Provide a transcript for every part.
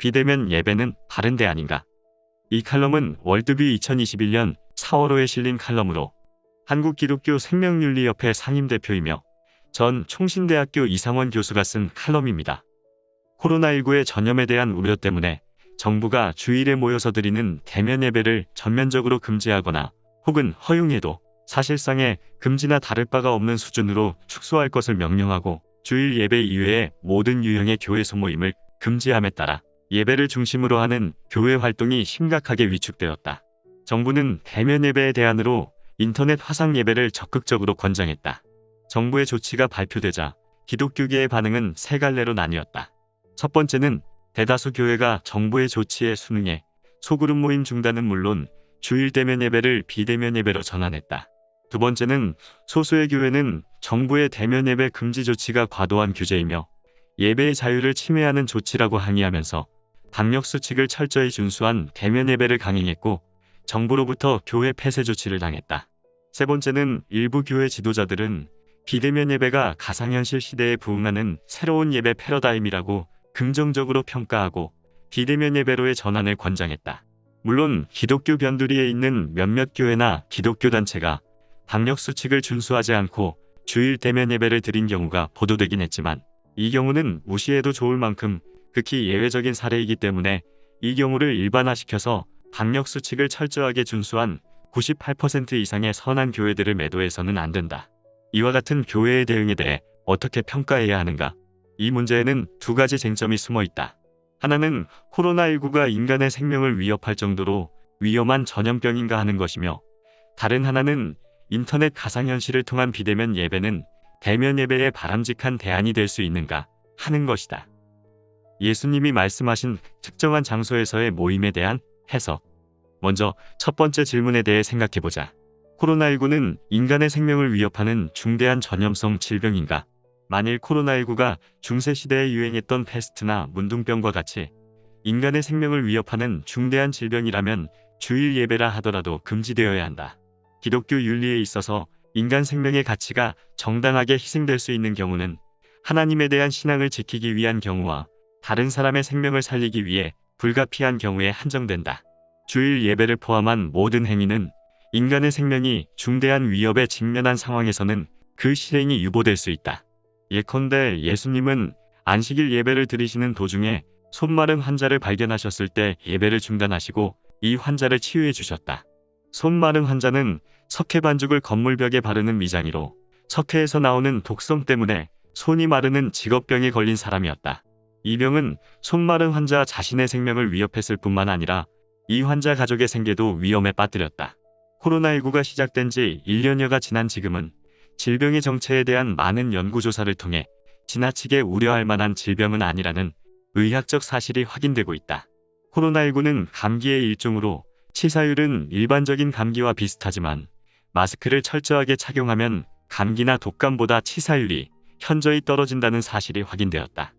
비대면 예배는 바른데 아닌가? 이 칼럼은 월드뷰 2021년 4월호에 실린 칼럼으로 한국기독교생명윤리협회 상임대표이며 전 총신대학교 이상원 교수가 쓴 칼럼입니다. 코로나19의 전염에 대한 우려 때문에 정부가 주일에 모여서 드리는 대면 예배를 전면적으로 금지하거나 혹은 허용해도 사실상의 금지나 다를 바가 없는 수준으로 축소할 것을 명령하고 주일 예배 이외의 모든 유형의 교회 소모임을 금지함에 따라 예배를 중심으로 하는 교회 활동이 심각하게 위축되었다. 정부는 대면 예배의 대안으로 인터넷 화상 예배를 적극적으로 권장했다. 정부의 조치가 발표되자 기독교계의 반응은 세 갈래로 나뉘었다. 첫 번째는 대다수 교회가 정부의 조치에 순응해 소그룹 모임 중단은 물론 주일 대면 예배를 비대면 예배로 전환했다. 두 번째는 소수의 교회는 정부의 대면 예배 금지 조치가 과도한 규제이며 예배의 자유를 침해하는 조치라고 항의하면서 방역수칙을 철저히 준수한 대면 예배를 강행했고 정부로부터 교회 폐쇄 조치를 당했다. 세 번째는 일부 교회 지도자들은 비대면 예배가 가상현실 시대에 부응하는 새로운 예배 패러다임이라고 긍정적으로 평가하고 비대면 예배로의 전환을 권장했다. 물론 기독교 변두리에 있는 몇몇 교회나 기독교 단체가 방역수칙을 준수하지 않고 주일 대면 예배를 드린 경우가 보도되긴 했지만 이 경우는 무시해도 좋을 만큼 극히 예외적인 사례이기 때문에 이 경우를 일반화시켜서 방역수칙을 철저하게 준수한 98% 이상의 선한 교회들을 매도해서는 안 된다. 이와 같은 교회의 대응에 대해 어떻게 평가해야 하는가? 이 문제에는 두 가지 쟁점이 숨어 있다. 하나는 코로나19가 인간의 생명을 위협할 정도로 위험한 전염병인가 하는 것이며 다른 하나는 인터넷 가상현실을 통한 비대면 예배는 대면 예배의 바람직한 대안이 될 수 있는가 하는 것이다. 예수님이 말씀하신 특정한 장소에서의 모임에 대한 해석. 먼저 첫 번째 질문에 대해 생각해보자. 코로나19는 인간의 생명을 위협하는 중대한 전염성 질병인가? 만일 코로나19가 중세시대에 유행했던 패스트나 문둥병과 같이 인간의 생명을 위협하는 중대한 질병이라면 주일 예배라 하더라도 금지되어야 한다. 기독교 윤리에 있어서 인간 생명의 가치가 정당하게 희생될 수 있는 경우는 하나님에 대한 신앙을 지키기 위한 경우와 다른 사람의 생명을 살리기 위해 불가피한 경우에 한정된다. 주일 예배를 포함한 모든 행위는 인간의 생명이 중대한 위협에 직면한 상황에서는 그 실행이 유보될 수 있다. 예컨대 예수님은 안식일 예배를 드리시는 도중에 손 마른 환자를 발견하셨을 때 예배를 중단하시고 이 환자를 치유해 주셨다. 손 마른 환자는 석회 반죽을 건물벽에 바르는 미장이로 석회에서 나오는 독성 때문에 손이 마르는 직업병에 걸린 사람이었다. 이 병은 손 마른 환자 자신의 생명을 위협했을 뿐만 아니라 이 환자 가족의 생계도 위험에 빠뜨렸다. 코로나19가 시작된 지 1년여가 지난 지금은 질병의 정체에 대한 많은 연구조사를 통해 지나치게 우려할 만한 질병은 아니라는 의학적 사실이 확인되고 있다. 코로나19는 감기의 일종으로 치사율은 일반적인 감기와 비슷하지만 마스크를 철저하게 착용하면 감기나 독감보다 치사율이 현저히 떨어진다는 사실이 확인되었다.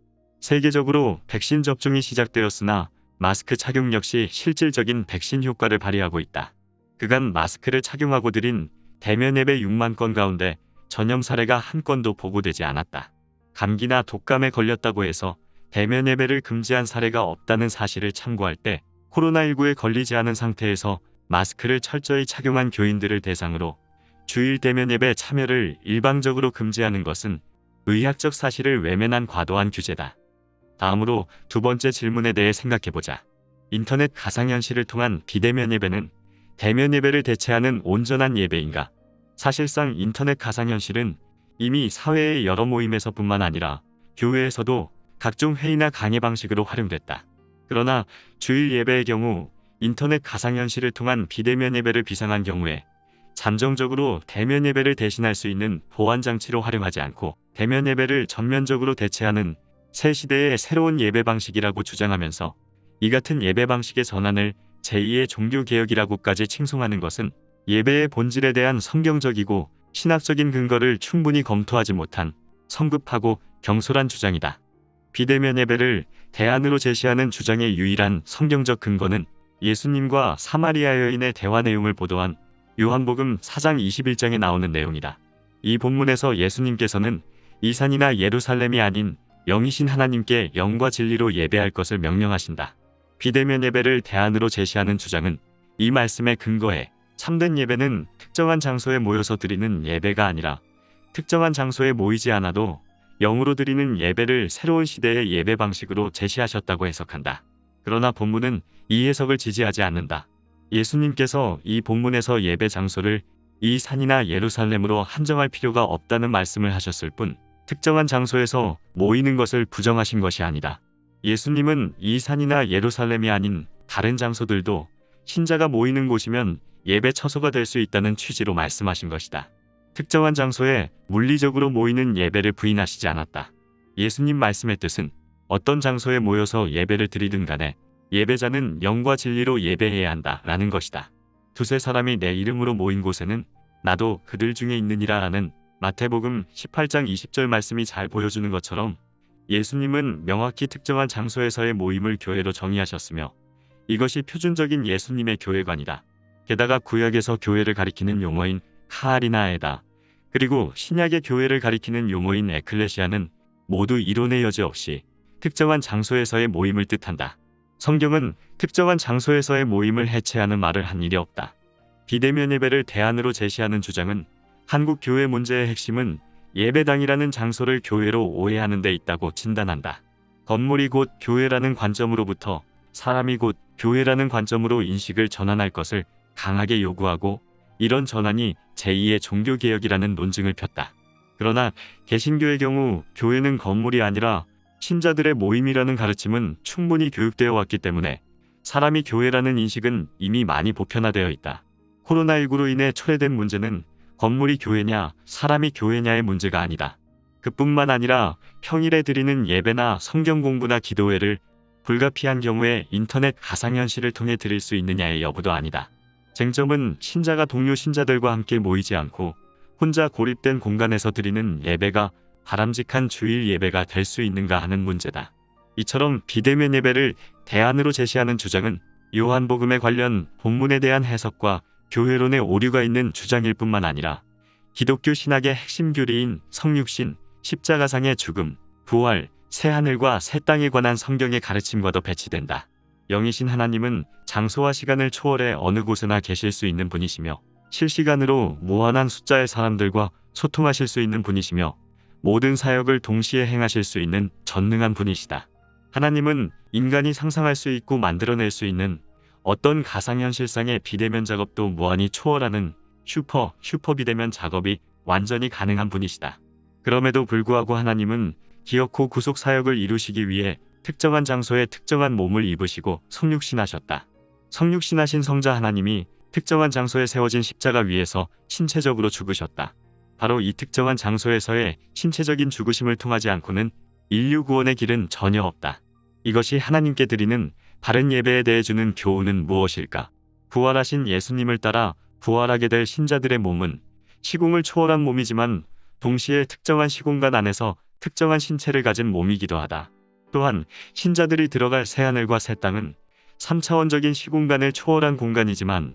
세계적으로 백신 접종이 시작되었으나 마스크 착용 역시 실질적인 백신 효과를 발휘하고 있다. 그간 마스크를 착용하고 드린 대면 예배 6만 건 가운데 전염 사례가 한 건도 보고되지 않았다. 감기나 독감에 걸렸다고 해서 대면 예배를 금지한 사례가 없다는 사실을 참고할 때 코로나19에 걸리지 않은 상태에서 마스크를 철저히 착용한 교인들을 대상으로 주일 대면 예배 참여를 일방적으로 금지하는 것은 의학적 사실을 외면한 과도한 규제다. 다음으로 두 번째 질문에 대해 생각해보자. 인터넷 가상현실을 통한 비대면 예배는 대면 예배를 대체하는 온전한 예배인가? 사실상 인터넷 가상현실은 이미 사회의 여러 모임에서뿐만 아니라 교회에서도 각종 회의나 강의 방식으로 활용됐다. 그러나 주일 예배의 경우 인터넷 가상현실을 통한 비대면 예배를 비상한 경우에 잠정적으로 대면 예배를 대신할 수 있는 보완장치로 활용하지 않고 대면 예배를 전면적으로 대체하는 새 시대의 새로운 예배 방식이라고 주장하면서 이 같은 예배 방식의 전환을 제2의 종교개혁이라고까지 칭송하는 것은 예배의 본질에 대한 성경적이고 신학적인 근거를 충분히 검토하지 못한 성급하고 경솔한 주장이다. 비대면 예배를 대안으로 제시하는 주장의 유일한 성경적 근거는 예수님과 사마리아 여인의 대화 내용을 보도한 요한복음 4장 21장에 나오는 내용이다. 이 본문에서 예수님께서는 이 산이나 예루살렘이 아닌 영이신 하나님께 영과 진리로 예배할 것을 명령하신다. 비대면 예배를 대안으로 제시하는 주장은 이 말씀에 근거해 참된 예배는 특정한 장소에 모여서 드리는 예배가 아니라 특정한 장소에 모이지 않아도 영으로 드리는 예배를 새로운 시대의 예배 방식으로 제시하셨다고 해석한다. 그러나 본문은 이 해석을 지지하지 않는다. 예수님께서 이 본문에서 예배 장소를 이 산이나 예루살렘으로 한정할 필요가 없다는 말씀을 하셨을 뿐 특정한 장소에서 모이는 것을 부정하신 것이 아니다. 예수님은 이 산이나 예루살렘이 아닌 다른 장소들도 신자가 모이는 곳이면 예배 처소가 될 수 있다는 취지로 말씀하신 것이다. 특정한 장소에 물리적으로 모이는 예배를 부인하시지 않았다. 예수님 말씀의 뜻은 어떤 장소에 모여서 예배를 드리든 간에 예배자는 영과 진리로 예배해야 한다라는 것이다. 두세 사람이 내 이름으로 모인 곳에는 나도 그들 중에 있느니라 라는 마태복음 18장 20절 말씀이 잘 보여주는 것처럼 예수님은 명확히 특정한 장소에서의 모임을 교회로 정의하셨으며 이것이 표준적인 예수님의 교회관이다. 게다가 구약에서 교회를 가리키는 용어인 카하리나에다 그리고 신약의 교회를 가리키는 용어인 에클레시아는 모두 이론의 여지 없이 특정한 장소에서의 모임을 뜻한다. 성경은 특정한 장소에서의 모임을 해체하는 말을 한 일이 없다. 비대면 예배를 대안으로 제시하는 주장은 한국 교회 문제의 핵심은 예배당이라는 장소를 교회로 오해하는 데 있다고 진단한다. 건물이 곧 교회라는 관점으로부터 사람이 곧 교회라는 관점으로 인식을 전환할 것을 강하게 요구하고 이런 전환이 제2의 종교개혁이라는 논증을 폈다. 그러나 개신교의 경우 교회는 건물이 아니라 신자들의 모임이라는 가르침은 충분히 교육되어 왔기 때문에 사람이 교회라는 인식은 이미 많이 보편화되어 있다. 코로나19로 인해 초래된 문제는 건물이 교회냐 사람이 교회냐의 문제가 아니다. 그뿐만 아니라 평일에 드리는 예배나 성경 공부나 기도회를 불가피한 경우에 인터넷 가상현실을 통해 드릴 수 있느냐의 여부도 아니다. 쟁점은 신자가 동료 신자들과 함께 모이지 않고 혼자 고립된 공간에서 드리는 예배가 바람직한 주일 예배가 될 수 있는가 하는 문제다. 이처럼 비대면 예배를 대안으로 제시하는 주장은 요한복음에 관련 본문에 대한 해석과 교회론의 오류가 있는 주장일 뿐만 아니라 기독교 신학의 핵심 교리인 성육신, 십자가상의 죽음, 부활, 새하늘과 새 땅에 관한 성경의 가르침과도 배치된다. 영이신 하나님은 장소와 시간을 초월해 어느 곳에나 계실 수 있는 분이시며 실시간으로 무한한 숫자의 사람들과 소통하실 수 있는 분이시며 모든 사역을 동시에 행하실 수 있는 전능한 분이시다. 하나님은 인간이 상상할 수 있고 만들어낼 수 있는 어떤 가상현실상의 비대면 작업도 무한히 초월하는 슈퍼 비대면 작업이 완전히 가능한 분이시다. 그럼에도 불구하고 하나님은 기어코 구속 사역을 이루시기 위해 특정한 장소에 특정한 몸을 입으시고 성육신하셨다. 성육신하신 성자 하나님이 특정한 장소에 세워진 십자가 위에서 신체적으로 죽으셨다. 바로 이 특정한 장소에서의 신체적인 죽으심을 통하지 않고는 인류 구원의 길은 전혀 없다. 이것이 하나님께 드리는 바른 예배에 대해 주는 교훈은 무엇일까? 부활하신 예수님을 따라 부활하게 될 신자들의 몸은 시공을 초월한 몸이지만 동시에 특정한 시공간 안에서 특정한 신체를 가진 몸이기도 하다. 또한 신자들이 들어갈 새하늘과 새 땅은 3차원적인 시공간을 초월한 공간이지만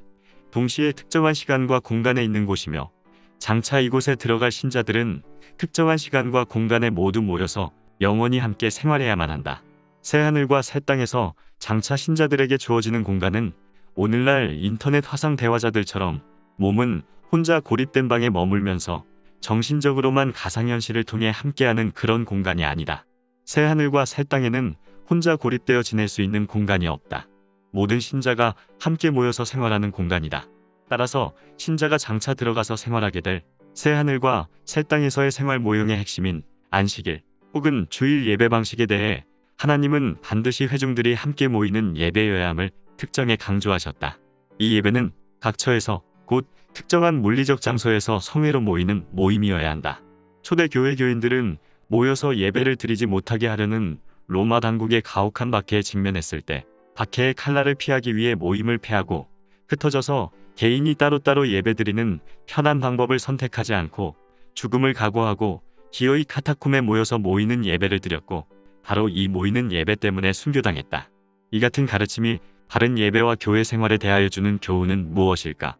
동시에 특정한 시간과 공간에 있는 곳이며 장차 이곳에 들어갈 신자들은 특정한 시간과 공간에 모두 모여서 영원히 함께 생활해야만 한다. 새하늘과 새 땅에서 장차 신자들에게 주어지는 공간은 오늘날 인터넷 화상 대화자들처럼 몸은 혼자 고립된 방에 머물면서 정신적으로만 가상현실을 통해 함께하는 그런 공간이 아니다. 새하늘과 새 땅에는 혼자 고립되어 지낼 수 있는 공간이 없다. 모든 신자가 함께 모여서 생활하는 공간이다. 따라서 신자가 장차 들어가서 생활하게 될 새하늘과 새 땅에서의 생활 모형의 핵심인 안식일 혹은 주일 예배 방식에 대해 하나님은 반드시 회중들이 함께 모이는 예배여야 함을 특정에 강조하셨다. 이 예배는 각처에서 곧 특정한 물리적 장소에서 성회로 모이는 모임이어야 한다. 초대 교회 교인들은 모여서 예배를 드리지 못하게 하려는 로마 당국의 가혹한 박해에 직면했을 때 박해의 칼날을 피하기 위해 모임을 패하고 흩어져서 개인이 따로따로 예배드리는 편한 방법을 선택하지 않고 죽음을 각오하고 기어이 카타콤에 모여서 모이는 예배를 드렸고 바로 이 모이는 예배 때문에 순교당했다. 이 같은 가르침이 바른 예배와 교회 생활에 대하여 주는 교훈은 무엇일까?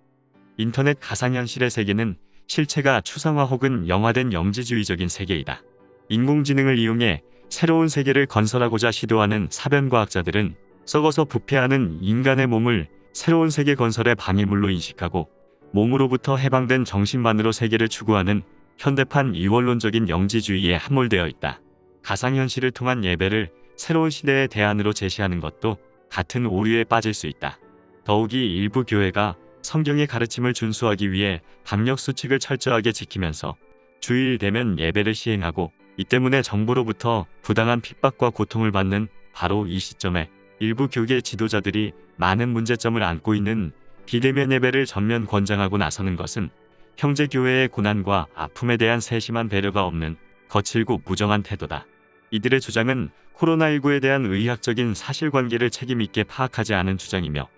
인터넷 가상현실의 세계는 실체가 추상화 혹은 영화된 영지주의적인 세계이다. 인공지능을 이용해 새로운 세계를 건설하고자 시도하는 사변과학자들은 썩어서 부패하는 인간의 몸을 새로운 세계 건설의 방해물로 인식하고 몸으로부터 해방된 정신만으로 세계를 추구하는 현대판 이원론적인 영지주의에 함몰되어 있다. 가상현실을 통한 예배를 새로운 시대의 대안으로 제시하는 것도 같은 오류에 빠질 수 있다. 더욱이 일부 교회가 성경의 가르침을 준수하기 위해 방역 수칙을 철저하게 지키면서 주일 되면 예배를 시행하고 이 때문에 정부로부터 부당한 핍박과 고통을 받는 바로 이 시점에 일부 교계 지도자들이 많은 문제점을 안고 있는 비대면 예배를 전면 권장하고 나서는 것은 형제교회의 고난과 아픔에 대한 세심한 배려가 없는 거칠고 무정한 태도다. 이들의 주장은 코로나19에 대한 의학적인 사실관계를 책임있게 파악하지 않은 주장이며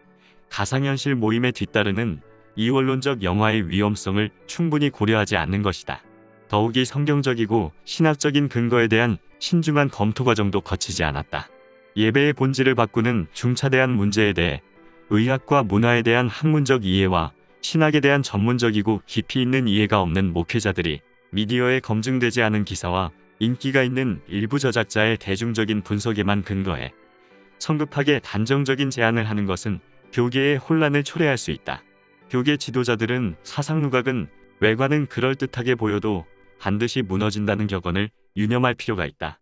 가상현실 모임에 뒤따르는 이원론적 영화의 위험성을 충분히 고려하지 않는 것이다. 더욱이 성경적이고 신학적인 근거에 대한 신중한 검토 과정도 거치지 않았다. 예배의 본질을 바꾸는 중차대한 문제에 대해 의학과 문화에 대한 학문적 이해와 신학에 대한 전문적이고 깊이 있는 이해가 없는 목회자들이 미디어에 검증되지 않은 기사와 인기가 있는 일부 저작자의 대중적인 분석에만 근거해 성급하게 단정적인 제안을 하는 것은 교계의 혼란을 초래할 수 있다. 교계 지도자들은 사상 누각은 외관은 그럴듯하게 보여도 반드시 무너진다는 격언을 유념할 필요가 있다.